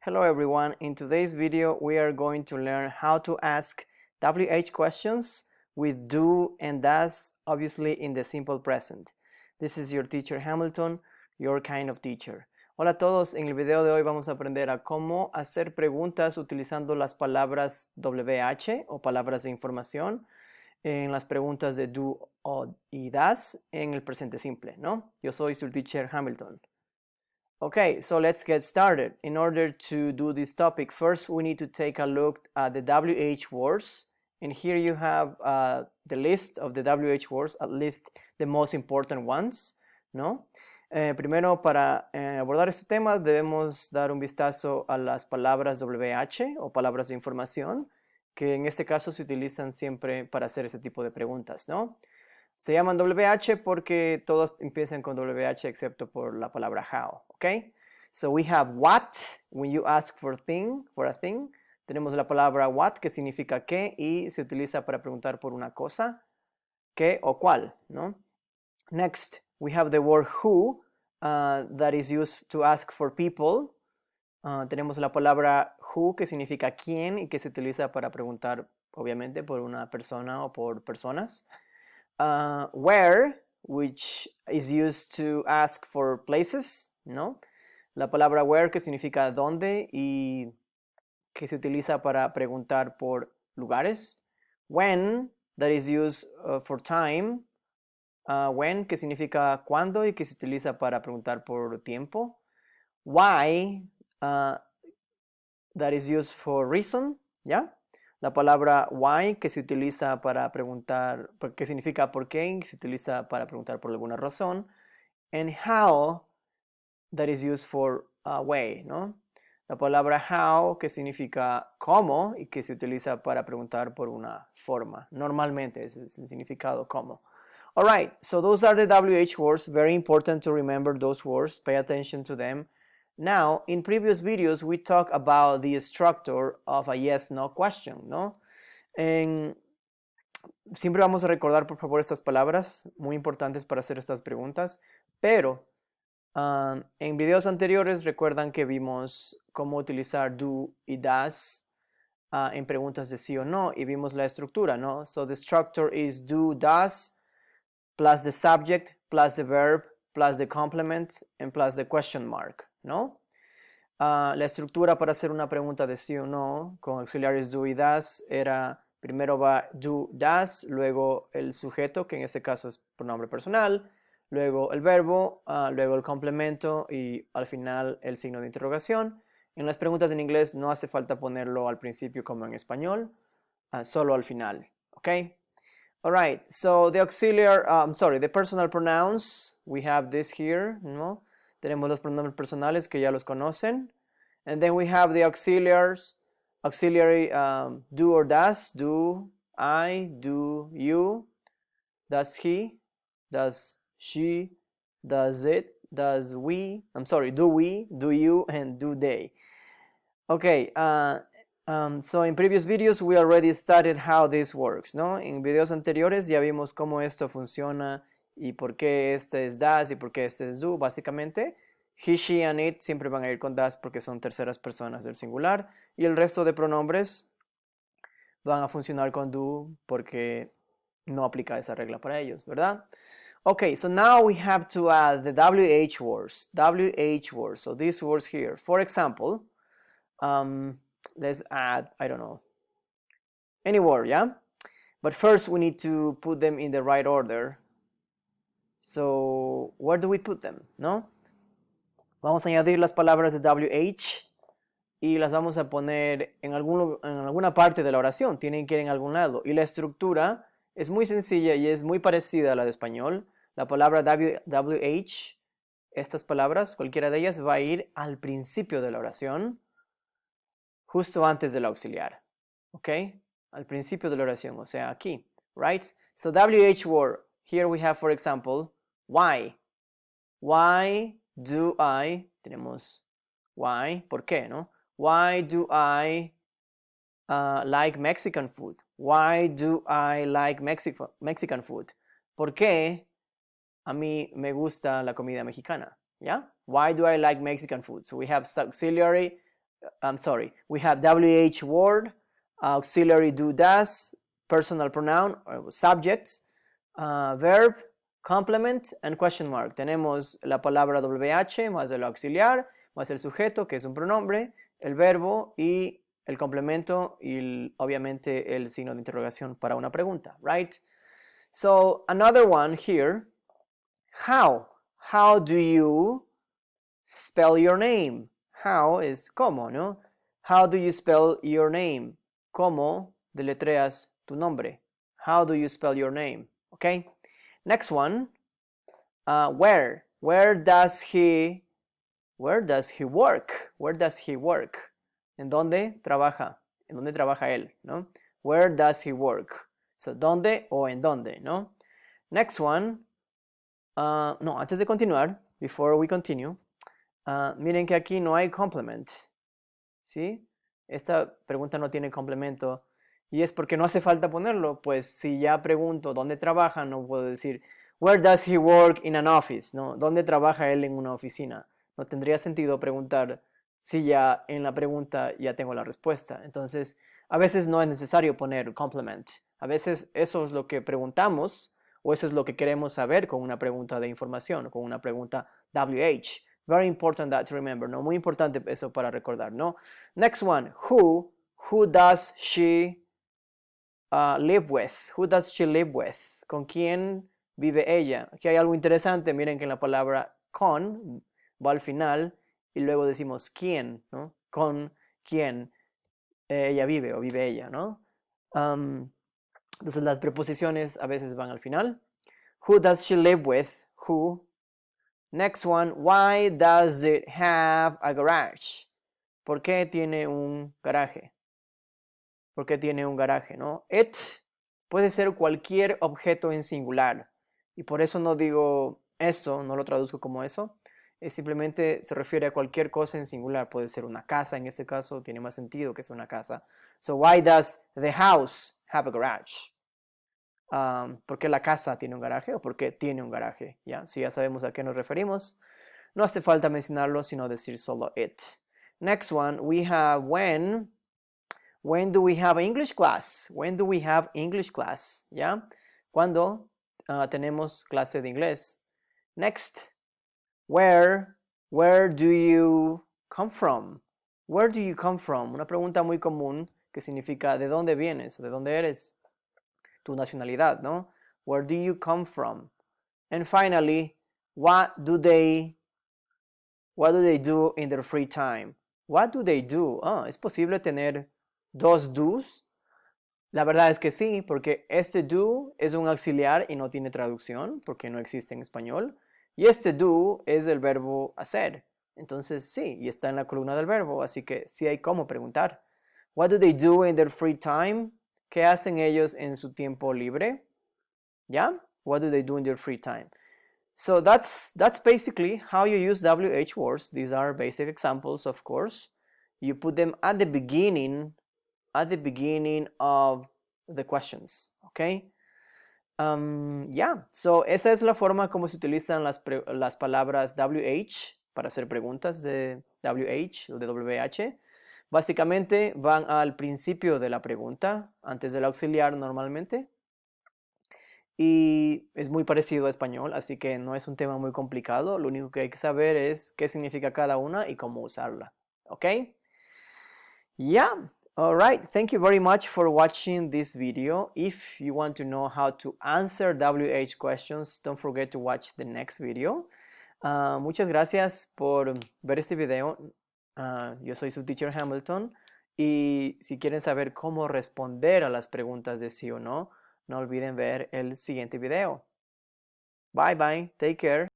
Hello everyone, in today's video we are going to learn how to ask WH questions with do and does, obviously in the simple present. This is your teacher Hamilton, your kind of teacher. Hola a todos, en el video de hoy vamos a aprender a cómo hacer preguntas utilizando las palabras WH o palabras de información en las preguntas de do y does en el presente simple, ¿no? Yo soy su teacher Hamilton. Okay, so let's get started. In order to do this topic, first we need to take a look at the WH words. And here you have the list of the WH words, at least the most important ones, ¿no? Primero, para abordar este tema, debemos dar un vistazo a las palabras WH o palabras de información, que en este caso se utilizan siempre para hacer este tipo de preguntas, ¿no? Se llaman WH porque todas empiezan con WH excepto por la palabra how, ¿ok? So we have what, when you ask for a thing. Tenemos la palabra what, que significa qué, y se utiliza para preguntar por una cosa, qué o cuál, ¿no? Next, we have the word who, that is used to ask for people. Tenemos la palabra who, que significa quién, y que se utiliza para preguntar, obviamente, por una persona o por personas. Where, which is used to ask for places, ¿no? La palabra where, que significa dónde y que se utiliza para preguntar por lugares. When, that is used for time. When, que significa cuándo y que se utiliza para preguntar por tiempo. Why, that is used for reason, ¿ya? La palabra why, que se utiliza para preguntar, que significa por qué, se utiliza para preguntar por alguna razón. And how, that is used for way, ¿no? La palabra how, que significa cómo y que se utiliza para preguntar por una forma. Normalmente es el significado cómo. Alright, so those are the WH words. Very important to remember those words. Pay attention to them. Now, in previous videos, we talked about the structure of a yes-no question, ¿no? Siempre vamos a recordar, por favor, estas palabras muy importantes para hacer estas preguntas, pero en videos anteriores recuerdan que vimos cómo utilizar do y does en preguntas de sí o no, y vimos la estructura, ¿no? So the structure is do, does, plus the subject, plus the verb, plus the complement, and plus the question mark, ¿no? La estructura para hacer una pregunta de sí o no con auxiliares do y does era primero va do, does, luego el sujeto, que en este caso es pronombre personal, luego el verbo, luego el complemento y al final el signo de interrogación. En las preguntas en inglés no hace falta ponerlo al principio como en español, solo al final, ¿ok? Alright, so the auxiliar, the personal pronouns, we have this here, ¿no? Tenemos los pronombres personales que ya los conocen. And then we have the auxiliary do or does, do I, do you, does he, does she, does it, does we, do we, do you, and do they. Okay, so in previous videos we already studied how this works, ¿no? En videos anteriores ya vimos cómo esto funciona y por qué este es does y por qué este es do, básicamente. He, she, and it siempre van a ir con does porque son terceras personas del singular, y el resto de pronombres van a funcionar con do porque no aplica esa regla para ellos, ¿verdad? Okay, so now we have to add the WH words. WH words, so these words here. For example, let's add, I don't know, any word, yeah? But first we need to put them in the right order. So, where do we put them, no? Vamos a añadir las palabras de WH y las vamos a poner en alguna parte de la oración. Tienen que ir en algún lado. Y la estructura es muy sencilla y es muy parecida a la de español. La palabra WH, estas palabras, cualquiera de ellas, va a ir al principio de la oración, justo antes del auxiliar. ¿Ok? Al principio de la oración, o sea, aquí. Right? So WH word. Here we have, for example, why. Why do I, tenemos why, ¿por qué, no? Why do I like Mexican food? Why do I like Mexican food? ¿Por qué a mí me gusta la comida mexicana? ¿Ya? Why do I like Mexican food? So we have auxiliary I'm sorry, we have WH word, auxiliary do, does, personal pronoun, subjects, verb, complement, and question mark. Tenemos la palabra WH más el auxiliar, más el sujeto, que es un pronombre, el verbo y el complemento y obviamente el signo de interrogación para una pregunta, right? So another one here, how? How do you spell your name? How es cómo, ¿no? How do you spell your name? ¿Cómo deletreas tu nombre? How do you spell your name? Okay. Next one. Where? Where does he work? Where does he work? ¿En dónde trabaja? ¿En dónde trabaja él? ¿No? Where does he work? So, ¿dónde o en dónde? ¿No? Next one. No, antes de continuar, before we continue, miren que aquí no hay complement, ¿sí? Esta pregunta no tiene complemento y es porque no hace falta ponerlo, pues si ya pregunto dónde trabaja, no puedo decir where does he work in an office, ¿no? ¿Dónde trabaja él en una oficina? No tendría sentido preguntar si ya en la pregunta ya tengo la respuesta. Entonces, a veces no es necesario poner complement. A veces eso es lo que preguntamos o eso es lo que queremos saber con una pregunta de información, con una pregunta WH. Very important that to remember, ¿no? Muy importante eso para recordar, ¿no? Next one, who does she live with? Who does she live with? ¿Con quién vive ella? Aquí hay algo interesante, miren que en la palabra con va al final y luego decimos quién, ¿no? Con quién ella vive o vive ella, ¿no? Entonces las preposiciones a veces van al final. Who does she live with? Who. Next one, why does it have a garage? ¿Por qué tiene un garaje? ¿Por qué tiene un garaje, no? It puede ser cualquier objeto en singular. Y por eso no digo eso, no lo traduzco como eso. Simplemente se refiere a cualquier cosa en singular. Puede ser una casa, en este caso tiene más sentido que sea una casa. So, why does the house have a garage? ¿Por qué la casa tiene un garaje o por qué tiene un garaje? ¿Ya? Si ya sabemos a qué nos referimos, no hace falta mencionarlo, sino decir solo it. Next one, we have when. When do we have English class? When do we have English class? ¿Ya? ¿Cuándo tenemos clase de inglés? Next, where do you come from? Where do you come from? Una pregunta muy común que significa ¿de dónde vienes? ¿De dónde eres? Tu nacionalidad, ¿no? Where do you come from? And finally, what do they do in their free time? What do they do? ¿Es posible tener dos do's? La verdad es que sí, porque este do es un auxiliar y no tiene traducción, porque no existe en español. Y este do es el verbo hacer. Entonces sí, y está en la columna del verbo, así que sí hay cómo preguntar. What do they do in their free time? ¿Qué hacen ellos en su tiempo libre? ¿Ya? What do they do in their free time? So that's basically how you use WH words. These are basic examples, of course. You put them at the beginning of the questions, okay? Yeah, so esa es la forma como se utilizan las palabras WH para hacer preguntas de WH o de WH. Básicamente van al principio de la pregunta, antes del auxiliar normalmente. Y es muy parecido a español, así que no es un tema muy complicado. Lo único que hay que saber es qué significa cada una y cómo usarla, ¿ok? Yeah, all right. Thank you very much for watching this video. If you want to know how to answer WH questions, don't forget to watch the next video. Muchas gracias por ver este video. Yo soy su teacher Hamilton y si quieren saber cómo responder a las preguntas de sí o no, no olviden ver el siguiente video. Bye bye, take care.